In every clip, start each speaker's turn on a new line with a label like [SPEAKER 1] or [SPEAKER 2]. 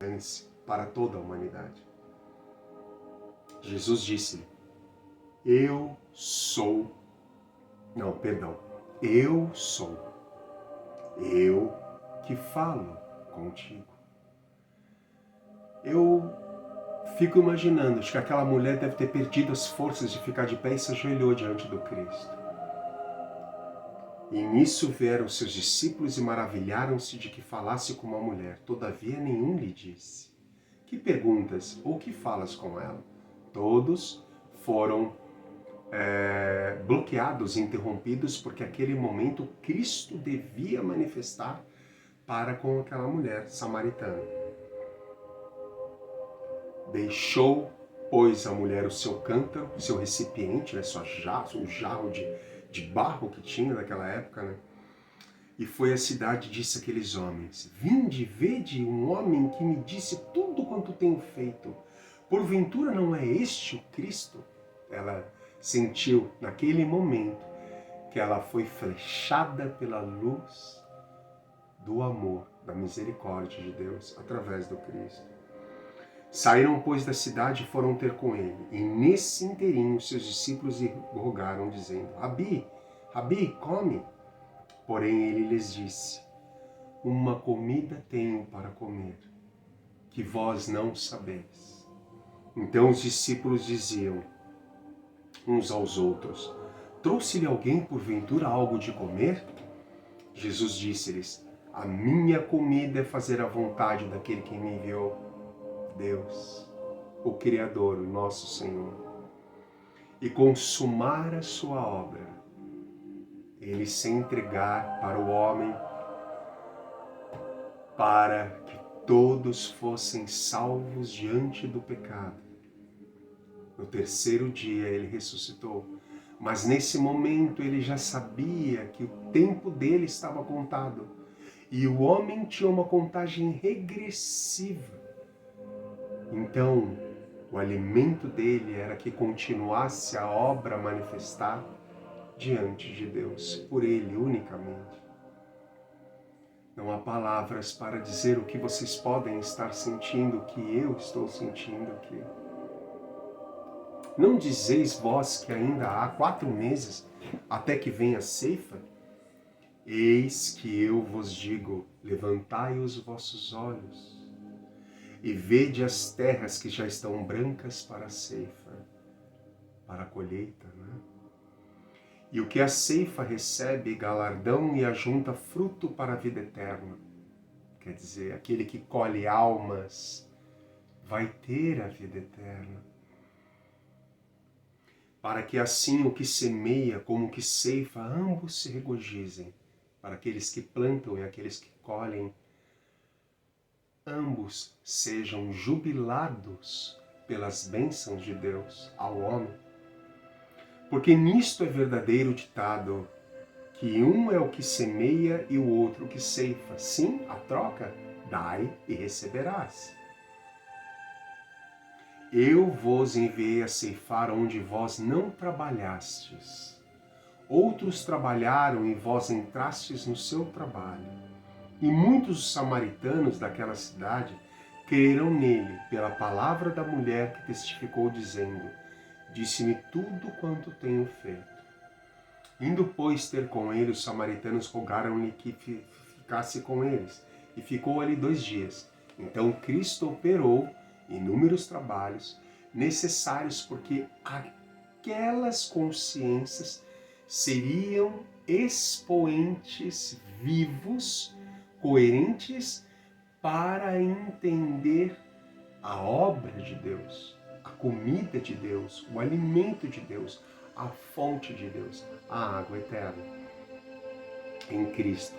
[SPEAKER 1] alcance para toda a humanidade. Jesus disse: eu sou, eu que falo contigo. Eu fico imaginando, acho que aquela mulher deve ter perdido as forças de ficar de pé e se ajoelhou diante do Cristo. E nisso vieram seus discípulos e maravilharam-se de que falasse com uma mulher. Todavia nenhum lhe disse: que perguntas ou que falas com ela? Todos foram bloqueados, interrompidos, porque aquele momento Cristo devia manifestar para com aquela mulher samaritana. Deixou, pois, a mulher o seu cântaro, o seu recipiente, né, o jarro de barro que tinha naquela época, né? E foi à cidade e disse àqueles homens: vinde, vede um homem que me disse tudo quanto tenho feito. Porventura não é este o Cristo? Ela sentiu naquele momento que ela foi flechada pela luz do amor, da misericórdia de Deus através do Cristo. Saíram, pois, da cidade e foram ter com ele. E nesse inteirinho seus discípulos lhe rogaram, dizendo: Rabi, come. Porém ele lhes disse: uma comida tenho para comer, que vós não sabeis. Então os discípulos diziam uns aos outros: trouxe-lhe alguém porventura algo de comer? Jesus disse-lhes: a minha comida é fazer a vontade daquele que me enviou, Deus, o Criador, o nosso Senhor, e consumar a sua obra, ele se entregar para o homem, para que todos fossem salvos diante do pecado. No terceiro dia ele ressuscitou, mas nesse momento ele já sabia que o tempo dele estava contado, e o homem tinha uma contagem regressiva. Então, o alimento dele era que continuasse a obra a manifestar diante de Deus, por ele unicamente. Não há palavras para dizer o que vocês podem estar sentindo, o que eu estou sentindo aqui. Não dizeis vós que ainda há 4 meses até que venha a ceifa? Eis que eu vos digo, levantai os vossos olhos e vede as terras que já estão brancas para a ceifa, para a colheita, né? E o que a ceifa recebe galardão e ajunta fruto para a vida eterna. Quer dizer, aquele que colhe almas vai ter a vida eterna. Para que assim o que semeia como o que ceifa, ambos se regozijem. Para aqueles que plantam e aqueles que colhem, ambos sejam jubilados pelas bênçãos de Deus ao homem. Porque nisto é verdadeiro ditado, que um é o que semeia e o outro o que ceifa. Sim, a troca, dai e receberás. Eu vos enviei a ceifar onde vós não trabalhastes. Outros trabalharam e vós entrastes no seu trabalho. E muitos samaritanos daquela cidade creram nele pela palavra da mulher que testificou dizendo: disse-me tudo quanto tenho feito. Indo, pois, ter com ele, os samaritanos rogaram-lhe que ficasse com eles, e ficou ali 2 dias. Então Cristo operou inúmeros trabalhos necessários, porque aquelas consciências seriam expoentes vivos, coerentes, para entender a obra de Deus, a comida de Deus, o alimento de Deus, a fonte de Deus, a água eterna em Cristo.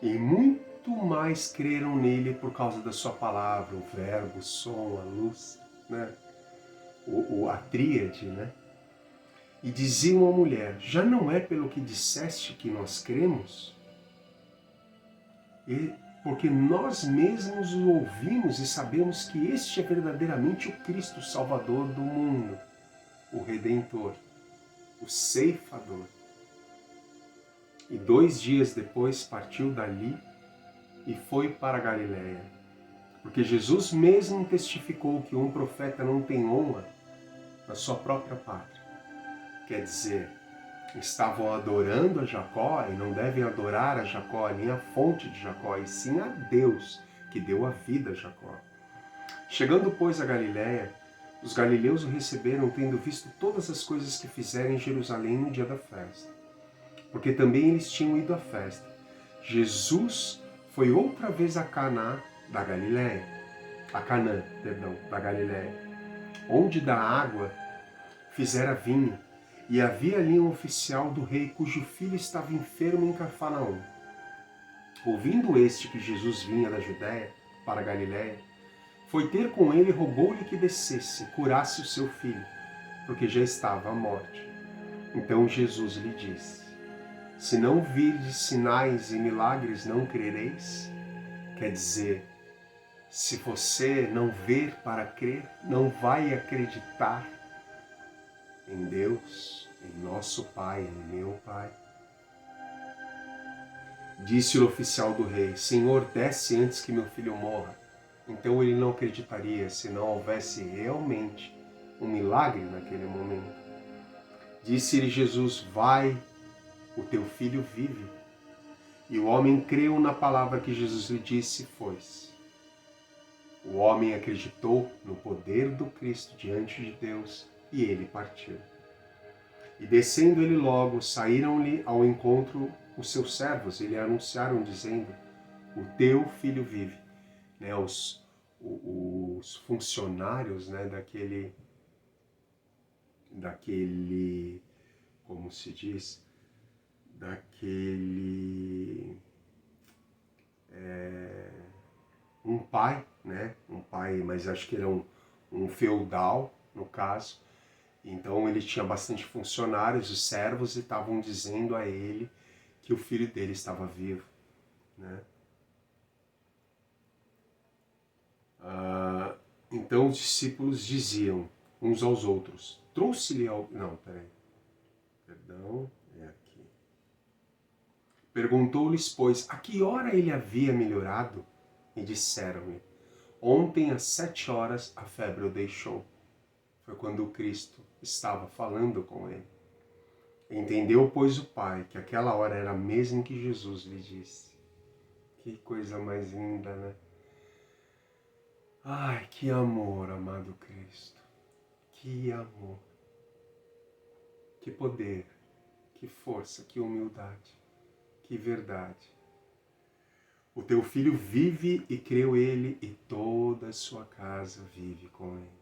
[SPEAKER 1] E muito mais creram nele por causa da sua palavra, o verbo, o som, a luz, né? A tríade, né? E diziam à mulher: já não é pelo que disseste que nós cremos? Porque nós mesmos o ouvimos e sabemos que este é verdadeiramente o Cristo, o Salvador do mundo, o Redentor, o ceifador. E 2 dias depois partiu dali e foi para a Galiléia, Porque Jesus mesmo testificou que um profeta não tem honra na sua própria pátria. Quer dizer, estavam adorando a Jacó e não devem adorar a Jacó, nem a fonte de Jacó, e sim a Deus que deu a vida a Jacó. Chegando, pois, a Galiléia, os galileus o receberam, tendo visto todas as coisas que fizeram em Jerusalém no dia da festa. Porque também eles tinham ido à festa. Jesus foi outra vez a Canaã da Galiléia, da Galiléia, onde da água fizera vinho, e havia ali um oficial do rei cujo filho estava enfermo em Cafarnaum. Ouvindo este que Jesus vinha da Judéia para a Galiléia, foi ter com ele e rogou-lhe que descesse, curasse o seu filho, porque já estava à morte. Então Jesus lhe disse: se não virdes sinais e milagres, não crereis? Quer dizer, se você não ver para crer, não vai acreditar em Deus, em nosso Pai, em meu Pai. Disse o oficial do rei: Senhor, desce antes que meu filho morra. Então ele não acreditaria se não houvesse realmente um milagre naquele momento. Disse-lhe Jesus: vai, o teu filho vive. E o homem creu na palavra que Jesus lhe disse e foi-se. O homem acreditou no poder do Cristo diante de Deus e ele partiu. E descendo ele logo, saíram-lhe ao encontro os seus servos e lhe anunciaram, dizendo: o teu filho vive. Né, os funcionários, né, daquele, como se diz, um pai, né, mas acho que era um feudal, no caso. Então ele tinha bastante funcionários, os servos, e estavam dizendo a ele que o filho dele estava vivo, né? Então os discípulos diziam uns aos outros: trouxe-lhe algo. Não, peraí. Perdão, é aqui. Perguntou-lhes, pois, a que hora ele havia melhorado? E disseram-lhe: ontem às 7 horas a febre o deixou. Foi quando o Cristo estava falando com ele. Entendeu, pois, o Pai que aquela hora era a mesma que Jesus lhe disse. Que coisa mais linda, né? Ai, que amor, amado Cristo. Que amor. Que poder. Que força, que humildade. Que verdade. O teu filho vive, e creu ele, e toda a sua casa vive com ele.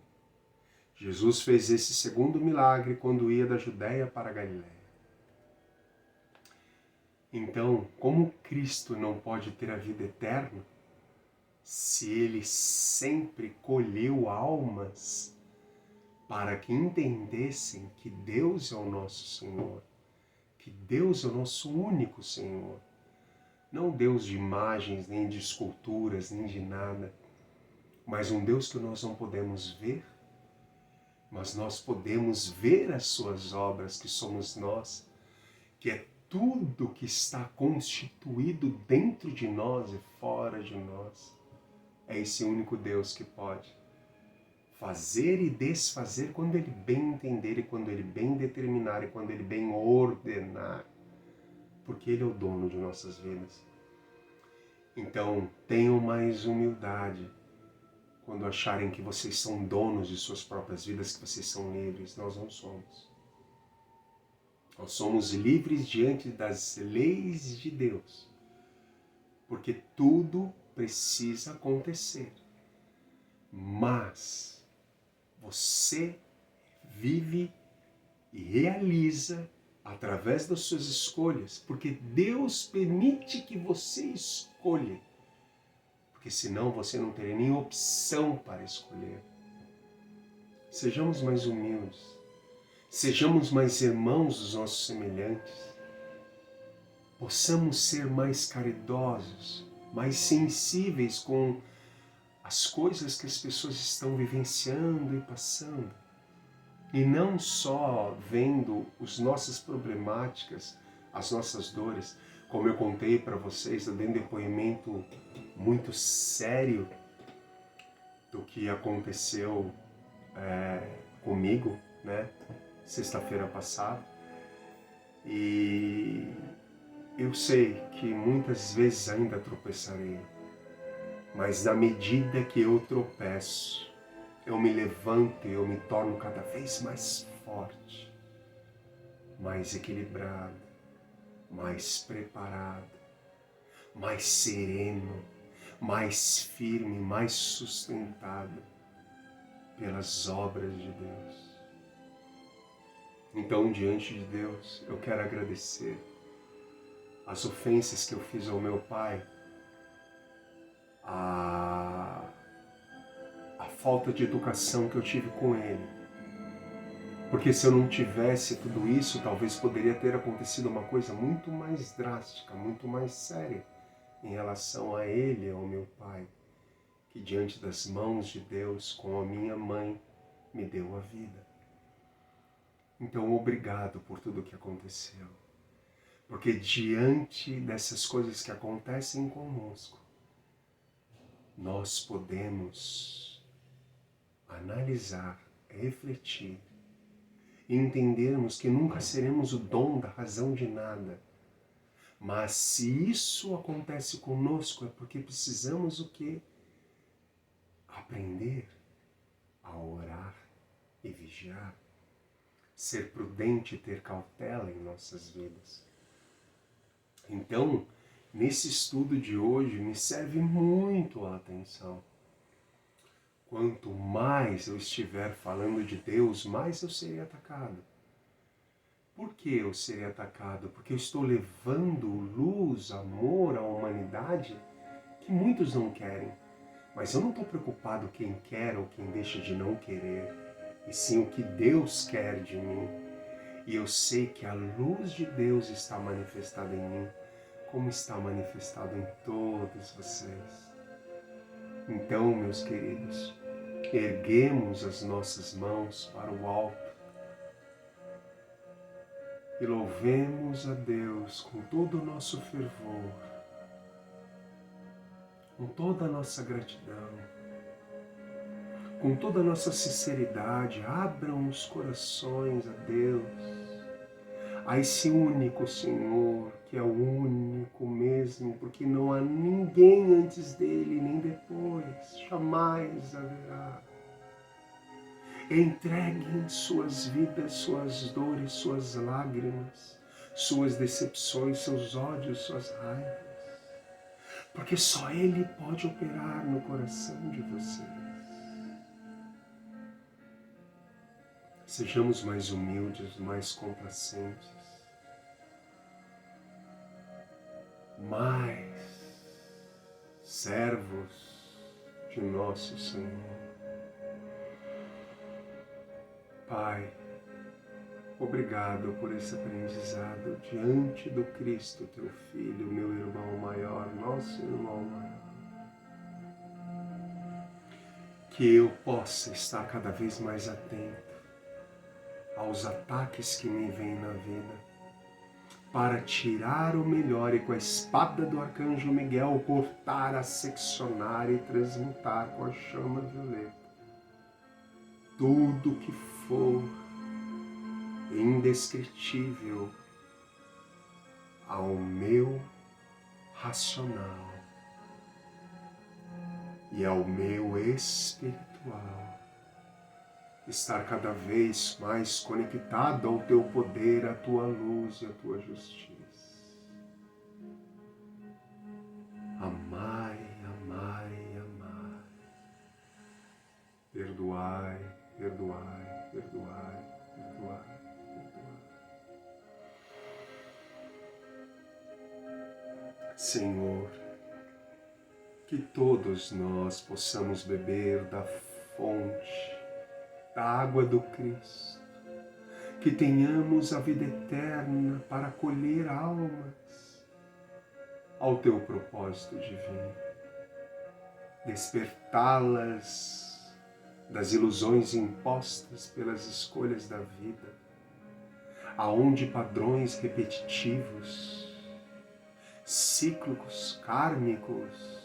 [SPEAKER 1] Jesus fez esse segundo milagre quando ia da Judéia para a Galiléia. Então, como Cristo não pode ter a vida eterna, se ele sempre colheu almas para que entendessem que Deus é o nosso Senhor, que Deus é o nosso único Senhor, não Deus de imagens, nem de esculturas, nem de nada, mas um Deus que nós não podemos ver, mas nós podemos ver as suas obras, que somos nós, que é tudo que está constituído dentro de nós e fora de nós. É esse único Deus que pode fazer e desfazer quando Ele bem entender, e quando Ele bem determinar, e quando Ele bem ordenar, porque Ele é o dono de nossas vidas. Então, tenham mais humildade quando acharem que vocês são donos de suas próprias vidas, que vocês são livres. Nós não somos. Nós somos livres diante das leis de Deus, porque tudo precisa acontecer. Mas você vive e realiza através das suas escolhas, porque Deus permite que você escolha, porque senão você não teria nem opção para escolher. Sejamos mais humildes, sejamos mais irmãos dos nossos semelhantes, possamos ser mais caridosos, mais sensíveis com as coisas que as pessoas estão vivenciando e passando. E não só vendo as nossas problemáticas, as nossas dores, como eu contei para vocês, eu dei um depoimento muito sério que aconteceu comigo, né, sexta-feira passada. E eu sei que muitas vezes ainda tropeçarei, mas na medida que eu tropeço, eu me levanto e eu me torno cada vez mais forte, mais equilibrado, mais preparado, mais sereno, mais firme, mais sustentado pelas obras de Deus. Então, diante de Deus, eu quero agradecer as ofensas que eu fiz ao meu pai, a falta de educação que eu tive com ele. Porque se eu não tivesse tudo isso, talvez poderia ter acontecido uma coisa muito mais drástica, muito mais séria em relação a ele, ao meu pai, que diante das mãos de Deus, com a minha mãe, me deu a vida. Então, obrigado por tudo que aconteceu. Porque diante dessas coisas que acontecem conosco, nós podemos analisar, refletir e entendermos que nunca seremos o dom da razão de nada. Mas se isso acontece conosco é porque precisamos o quê? Aprender a orar e vigiar. Ser prudente e ter cautela em nossas vidas. Então, nesse estudo de hoje, me serve muito a atenção. Quanto mais eu estiver falando de Deus, mais eu serei atacado. Por que eu serei atacado? Porque eu estou levando luz, amor à humanidade que muitos não querem. Mas eu não estou preocupado quem quer ou quem deixa de não querer, e sim o que Deus quer de mim. E eu sei que a luz de Deus está manifestada em mim, como está manifestado em todos vocês. Então, meus queridos, erguemos as nossas mãos para o alto e louvemos a Deus com todo o nosso fervor, com toda a nossa gratidão, com toda a nossa sinceridade. Abram os corações a Deus, a esse único Senhor, que é o único mesmo, porque não há ninguém antes dele, nem depois, jamais haverá. Entreguem suas vidas, suas dores, suas lágrimas, suas decepções, seus ódios, suas raivas, porque só Ele pode operar no coração de vocês. Sejamos mais humildes, mais complacentes, mais servos de nosso Senhor. Pai, obrigado por esse aprendizado diante do Cristo, teu Filho, meu irmão maior, nosso irmão maior. Que eu possa estar cada vez mais atento aos ataques que me vêm na vida, para tirar o melhor e com a espada do Arcanjo Miguel cortar, asseccionar e transmutar com a chama violeta tudo que for indescritível ao meu racional e ao meu espiritual, estar cada vez mais conectado ao teu poder, à tua luz e à tua justiça. Amai, amai, amai. Perdoai, perdoai, perdoai, perdoai, perdoai. Senhor, que todos nós possamos beber da fonte, da água do Cristo, que tenhamos a vida eterna para acolher almas ao teu propósito divino, despertá-las das ilusões impostas pelas escolhas da vida, aonde padrões repetitivos, cíclicos, kármicos,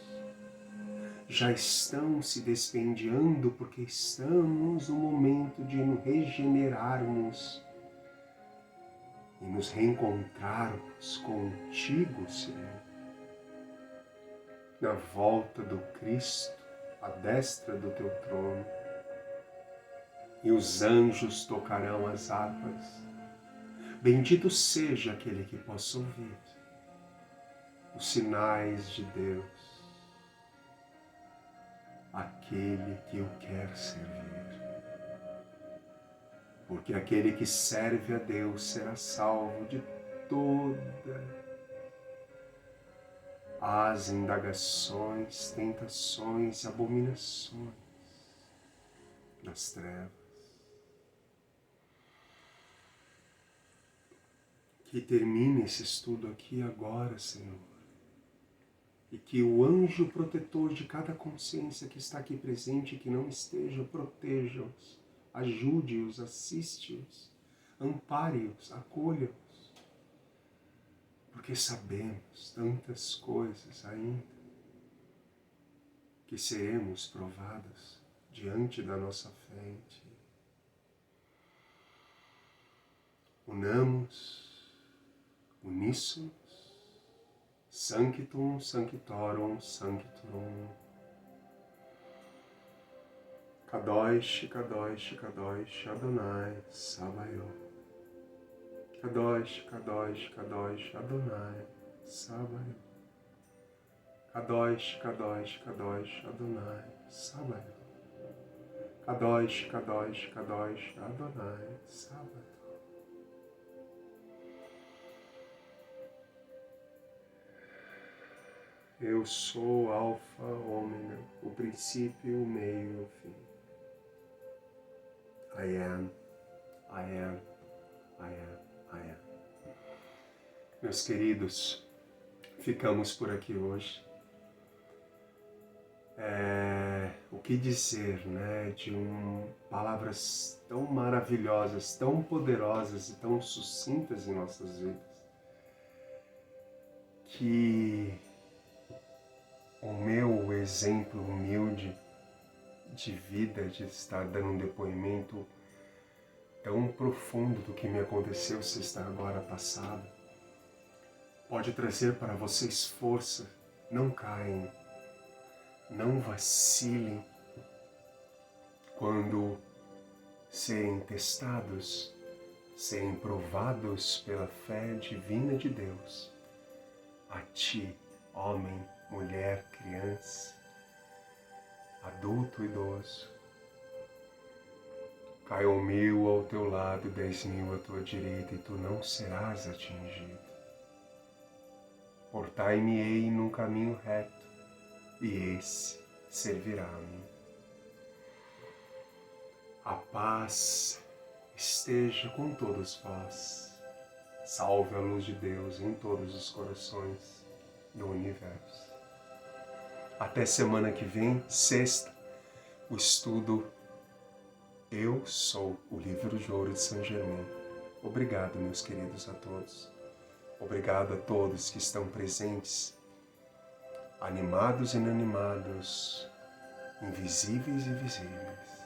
[SPEAKER 1] já estão se despendiando porque estamos no momento de nos regenerarmos e nos reencontrarmos contigo, Senhor, na volta do Cristo, à destra do teu trono, e os anjos tocarão as harpas. Bendito seja aquele que possa ouvir os sinais de Deus, aquele que o quer servir. Porque aquele que serve a Deus será salvo de todas as indagações, tentações, abominações das trevas. Que termine esse estudo aqui agora, Senhor, e que o anjo protetor de cada consciência que está aqui presente e que não esteja, proteja-os, ajude-os, assiste-os, ampare-os, acolha-os, porque sabemos tantas coisas ainda que seremos provados diante da nossa frente. Unamos, uníssonos, Sanctum Sanctorum Sanctorum, Kadosh, Kadosh, Kadosh, Adonai, Sabaoth. Kadosh, Kadosh, Kadosh, Adonai, Sabaoth. Kadosh, Kadosh, Kadosh, Adonai, Sabaoth. Kadosh, Kadosh, Kadosh, Adonai, Sabaoth. Eu sou o Alfa, Ômega, o princípio, o meio e o fim. I am, I am, I am, I am. Meus queridos, ficamos por aqui hoje. O que dizer, né, de palavras tão maravilhosas, tão poderosas e tão sucintas em nossas vidas, que o meu exemplo humilde de vida, de estar dando um depoimento tão profundo do que me aconteceu sexta agora passada, pode trazer para vocês força. Não caem, não vacilem quando serem testados, serem provados pela fé divina de Deus. A ti, homem, mulher, criança, adulto, idoso. Caiam 1000 ao teu lado, 10.000 à tua direita, e tu não serás atingido. Portai-me-ei num caminho reto, e esse servirá a mim. A paz esteja com todos vós. Salve a luz de Deus em todos os corações do universo. Até semana que vem, sexta, o estudo Eu Sou, o livro de ouro de Saint Germain. Obrigado, meus queridos, a todos. Obrigado a todos que estão presentes, animados e inanimados, invisíveis e visíveis.